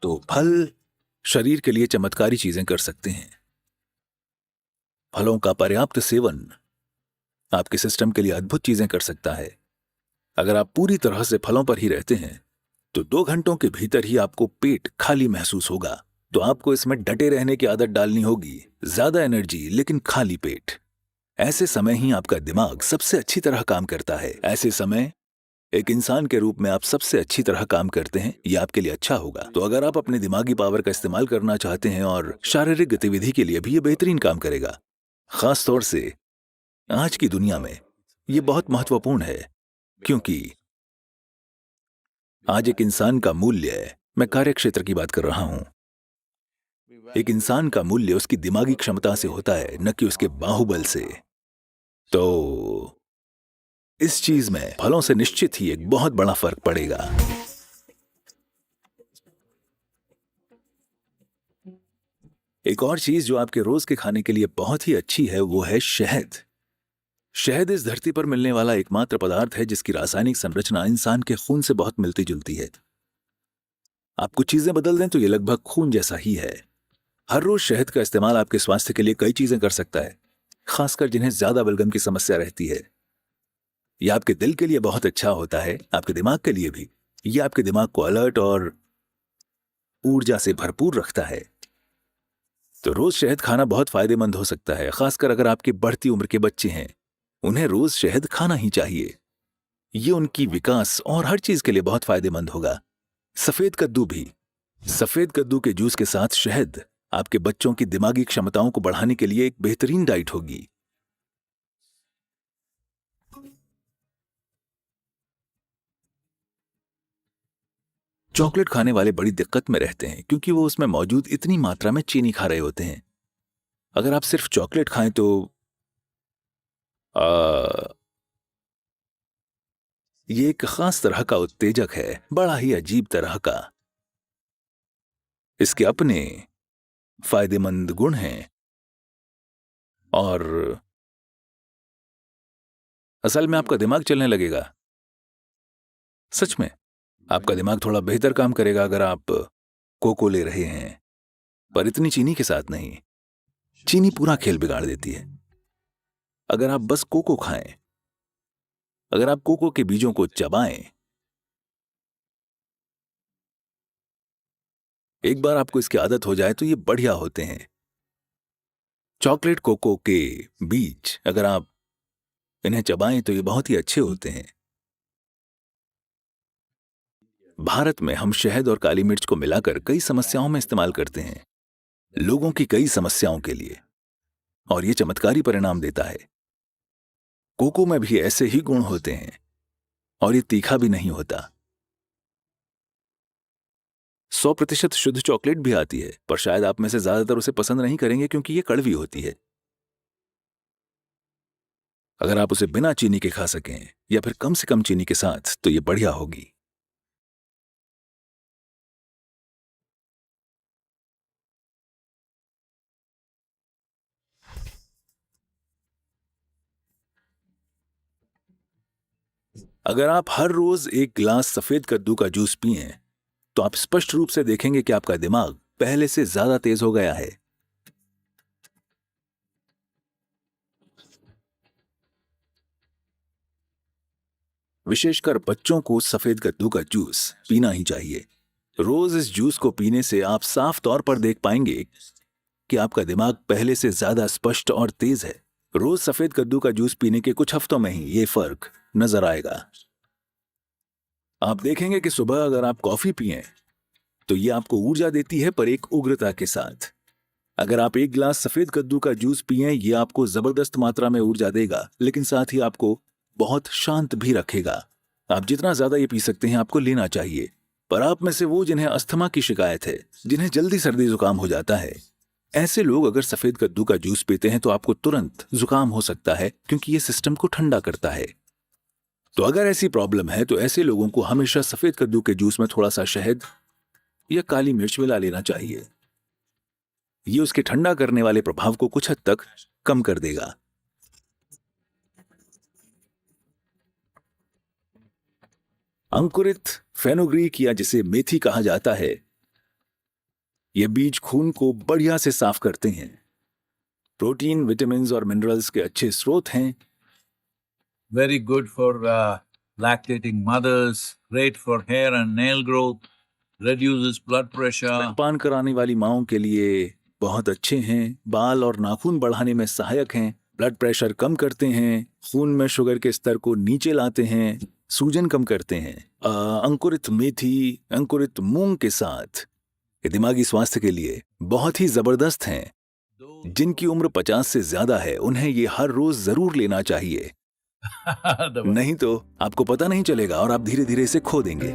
तो फल शरीर के लिए चमत्कारी चीजें कर सकते हैं। फलों का पर्याप्त सेवन आपके सिस्टम के लिए अद्भुत चीजें कर सकता है। अगर आप पूरी तरह से फलों पर ही रहते हैं तो 2 घंटों के भीतर ही आपको पेट खाली महसूस होगा। तो आपको इसमें डटे रहने की आदत डालनी होगी। ज्यादा एनर्जी लेकिन खाली पेट। ऐसे समय ही आपका दिमाग सबसे अच्छी तरह काम करता है। ऐसे समय एक इंसान के रूप में आप सबसे अच्छी तरह काम करते हैं, ये आपके लिए अच्छा होगा। तो अगर आप अपने दिमागी पावर का इस्तेमाल करना चाहते हैं और शारीरिक गतिविधि के लिए भी ये बेहतरीन काम करेगा। खास तौर से आज की दुनिया में ये बहुत महत्वपूर्ण है, क्योंकि आज एक इंसान का मूल्य, मैं कार्य क्षेत्र की बात कर रहा हूं, एक इंसान का मूल्य उसकी दिमागी क्षमता से होता है, न कि उसके बाहुबल से। तो इस चीज में फलों से निश्चित ही एक बहुत बड़ा फर्क पड़ेगा। एक और चीज जो आपके रोज के खाने के लिए बहुत ही अच्छी है वो है शहद। शहद इस धरती पर मिलने वाला एकमात्र पदार्थ है जिसकी रासायनिक संरचना इंसान के खून से बहुत मिलती जुलती है। आप कुछ चीजें बदल दें तो ये लगभग खून जैसा ही है। हर रोज शहद का इस्तेमाल आपके स्वास्थ्य के लिए कई चीजें कर सकता है, खासकर जिन्हें ज्यादा बलगम की समस्या रहती है। यह आपके दिल के लिए बहुत अच्छा होता है, आपके दिमाग के लिए भी। यह आपके दिमाग को अलर्ट और ऊर्जा से भरपूर रखता है। तो रोज शहद खाना बहुत फायदेमंद हो सकता है, खासकर अगर आपकी बढ़ती उम्र के बच्चे हैं। उन्हें रोज शहद खाना ही चाहिए। ये उनकी विकास और हर चीज के लिए बहुत फायदेमंद होगा। सफेद कद्दू भी। सफेद कद्दू के जूस के साथ शहद आपके बच्चों की दिमागी क्षमताओं को बढ़ाने के लिए एक बेहतरीन डाइट होगी। चॉकलेट खाने वाले बड़ी दिक्कत में रहते हैं क्योंकि वो उसमें मौजूद इतनी मात्रा में चीनी खा रहे होते हैं। अगर आप सिर्फ चॉकलेट खाएं तो आ, ये एक खास तरह का उत्तेजक है, बड़ा ही अजीब तरह का। इसके अपने फायदेमंद गुण हैं और असल में आपका दिमाग चलने लगेगा। सच में आपका दिमाग थोड़ा बेहतर काम करेगा अगर आप कोको ले रहे हैं, पर इतनी चीनी के साथ नहीं। चीनी पूरा खेल बिगाड़ देती है। अगर आप बस कोको खाएं, अगर आप कोको के बीजों को चबाएं, एक बार आपको इसकी आदत हो जाए तो ये बढ़िया होते हैं। चॉकलेट कोको के बीज अगर आप इन्हें चबाएं तो ये बहुत ही अच्छे होते हैं। भारत में हम शहद और काली मिर्च को मिलाकर कई समस्याओं में इस्तेमाल करते हैं, लोगों की कई समस्याओं के लिए, और ये चमत्कारी परिणाम देता है। कोको में भी ऐसे ही गुण होते हैं और ये तीखा भी नहीं होता। 100% शुद्ध चॉकलेट भी आती है, पर शायद आप में से ज्यादातर उसे पसंद नहीं करेंगे क्योंकि ये कड़वी होती है। अगर आप उसे बिना चीनी के खा सकें या फिर कम से कम चीनी के साथ तो ये बढ़िया होगी। अगर आप हर रोज एक गिलास सफेद कद्दू का जूस पिएं तो आप स्पष्ट रूप से देखेंगे कि आपका दिमाग पहले से ज्यादा तेज हो गया है। विशेषकर बच्चों को सफेद कद्दू का जूस पीना ही चाहिए। रोज इस जूस को पीने से आप साफ तौर पर देख पाएंगे कि आपका दिमाग पहले से ज्यादा स्पष्ट और तेज है। रोज सफेद कद्दू का जूस पीने के कुछ हफ्तों में ही ये फर्क नजर आएगा। आप देखेंगे कि सुबह अगर आप कॉफी पिएं तो ये आपको ऊर्जा देती है, पर एक उग्रता के साथ। अगर आप एक गिलास सफेद कद्दू का जूस पिएं, ये आपको जबरदस्त मात्रा में ऊर्जा देगा, लेकिन साथ ही आपको बहुत शांत भी रखेगा। आप जितना ज्यादा ये पी सकते हैं आपको लेना चाहिए। पर आप में से वो जिन्हें अस्थमा की शिकायत है, जिन्हें जल्दी सर्दी जुकाम हो जाता है, ऐसे लोग अगर सफेद कद्दू का जूस पीते हैं तो आपको तुरंत जुकाम हो सकता है, क्योंकि ये सिस्टम को ठंडा करता है। तो अगर ऐसी प्रॉब्लम है तो ऐसे लोगों को हमेशा सफेद कद्दू के जूस में थोड़ा सा शहद या काली मिर्च मिला लेना चाहिए। ये उसके ठंडा करने वाले प्रभाव को कुछ हद तक कम कर देगा। अंकुरित फेनुग्रीक या जिसे मेथी कहा जाता है, ये बीज खून को बढ़िया से साफ करते हैं। प्रोटीन, विटामिन और मिनरल्स के अच्छे स्रोत हैं। Very good for lactating mothers, great for hair and nail growth, reduces blood pressure. स्तनपान कराने वाली माओं के लिए बहुत अच्छे हैं। बाल और नाखून बढ़ाने में सहायक हैं। ब्लड प्रेशर कम करते हैं। खून में शुगर के स्तर को नीचे लाते हैं। सूजन कम करते हैं। अंकुरित मेथी, अंकुरित मूंग के साथ ये दिमागी स्वास्थ्य के लिए बहुत ही जबरदस्त हैं। जिनकी उम्र 50 से ज्यादा है उन्हें ये हर रोज जरूर लेना चाहिए, नहीं तो आपको पता नहीं चलेगा और आप धीरे धीरे इसे खो देंगे।